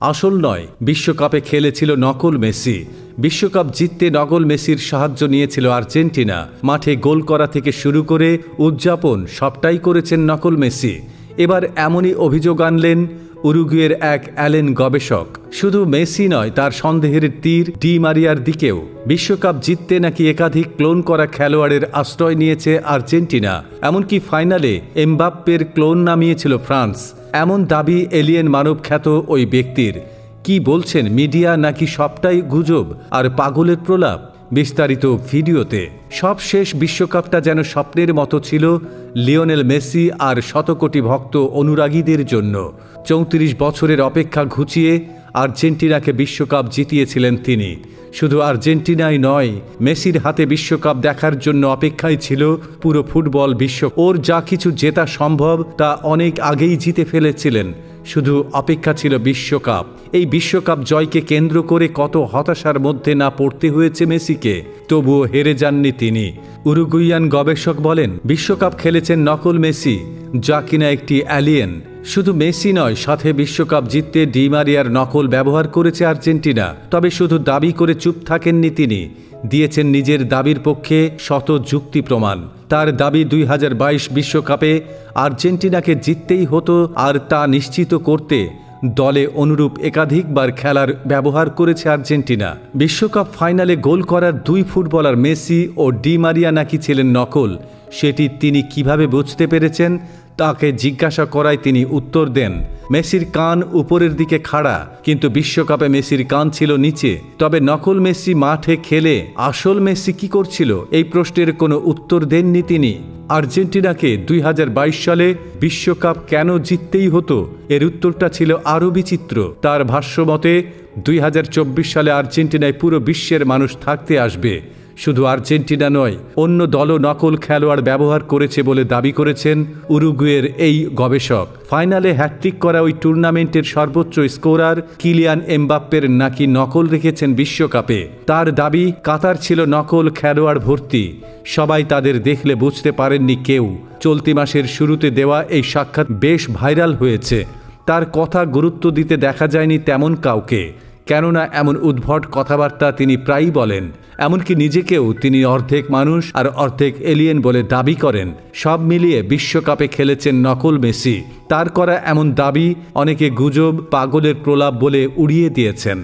আসল নয়, বিশ্বকাপে খেলেছিল নকল মেসি। বিশ্বকাপ জিততে নকল মেসির সাহায্য নিয়েছিল আর্জেন্টিনা। মাঠে গোল করা থেকে শুরু করে উদযাপন সবটাই করেছেন নকল মেসি। এবার এমনই অভিযোগ আনলেন উরুগুয়ের এক অ্যালেন গবেষক। শুধু মেসি নয়, তার সন্দেহের তীর ডি মারিয়ার দিকেও। বিশ্বকাপ জিততে নাকি একাধিক ক্লোন করা খেলোয়াড়ের আশ্রয় নিয়েছে আর্জেন্টিনা। এমনকি ফাইনালে এমবাপ্পের ক্লোন নামিয়েছিল ফ্রান্স। এমন দাবি এলিয়েন মানব খ্যাত ওই ব্যক্তির। কি বলছেন মিডিয়া, নাকি সবটাই গুজব আর পাগলের প্রলাপ? বিস্তারিত ভিডিওতে। সবশেষ বিশ্বকাপটা যেন স্বপ্নের মতো ছিল লিওনেল মেসি আর শতকোটি ভক্ত অনুরাগীদের জন্য। 34 বছরের অপেক্ষা ঘুচিয়ে আর্জেন্টিনাকে বিশ্বকাপ জিতিয়েছিলেন তিনি। শুধু আর্জেন্টিনাই নয়, মেসির হাতে বিশ্বকাপ দেখার জন্য অপেক্ষায় ছিল পুরো ফুটবল বিশ্ব। ওর যা কিছু জেতা সম্ভব তা অনেক আগেই জিতে ফেলেছিলেন, শুধু অপেক্ষা ছিল বিশ্বকাপ। এই বিশ্বকাপ জয়কে কেন্দ্র করে কত হতাশার মধ্যে না পড়তে হয়েছে মেসিকে, তবুও হেরে যাননি তিনি। উরুগুইয়ান গবেষক বলেন, বিশ্বকাপ খেলেছেন নকল মেসি, যা কিনা একটি অ্যালিয়েন। শুধু মেসি নয়, সাথে বিশ্বকাপ জিততে ডি মারিয়ার নকল ব্যবহার করেছে আর্জেন্টিনা। তবে শুধু দাবি করে চুপ থাকেননি তিনি, দিয়েছেন নিজের দাবির পক্ষে শত যুক্তি প্রমাণ। তার দাবি 2022 বিশ্বকাপে আর্জেন্টিনাকে জিততেই হতো, আর তা নিশ্চিত করতে দলে অনুরূপ একাধিকবার খেলার ব্যবহার করেছে আর্জেন্টিনা। বিশ্বকাপ ফাইনালে গোল করার দুই ফুটবলার মেসি ও ডি মারিয়া নাকি ছিলেন নকল। সেটি তিনি কিভাবে বুঝতে পেরেছেন তাকে জিজ্ঞাসা করায় তিনি উত্তর দেন, মেসির কান উপরের দিকে খাড়া, কিন্তু বিশ্বকাপে মেসির কান ছিল নিচে। তবে নকল মেসি মাঠে খেলে আসল মেসি কি করছিল, এই প্রশ্নের কোনো উত্তর দেননি তিনি। আর্জেন্টিনাকে 2022 সালে বিশ্বকাপ কেন জিততেই হতো, এর উত্তরটা ছিল আরও বিচিত্র। তার ভাষ্যমতে 2024 সালে আর্জেন্টিনায় পুরো বিশ্বের মানুষ থাকতে আসবে। শুধু আর্জেন্টিনা নয়, অন্য দলও নকল খেলোয়াড় ব্যবহার করেছে বলে দাবি করেছেন উরুগুয়ের এই গবেষক। ফাইনালে হ্যাট্রিক করা ওই টুর্নামেন্টের সর্বোচ্চ স্কোরার কিলিয়ান এমবাপ্পের নাকি নকল রেখেছেন বিশ্বকাপে। তার দাবি, কাতার ছিল নকল খেলোয়াড় ভর্তি, সবাই তাদের দেখলে বুঝতে পারেননি কেউ। চলতি মাসের শুরুতে দেওয়া এই সাক্ষাৎ বেশ ভাইরাল হয়েছে। তার কথা গুরুত্ব দিতে দেখা যায়নি তেমন কাউকে, কেননা এমন উদ্ভট কথাবার্তা তিনি প্রায়ই বলেন। এমনকি নিজেকেও তিনি অর্ধেক মানুষ আর অর্ধেক এলিয়েন বলে দাবি করেন। সব মিলিয়ে বিশ্বকাপে খেলেছেন নকল মেসি। তার করা এমন দাবি অনেকে গুজব, পাগলের প্রলাপ বলে উড়িয়ে দিয়েছেন।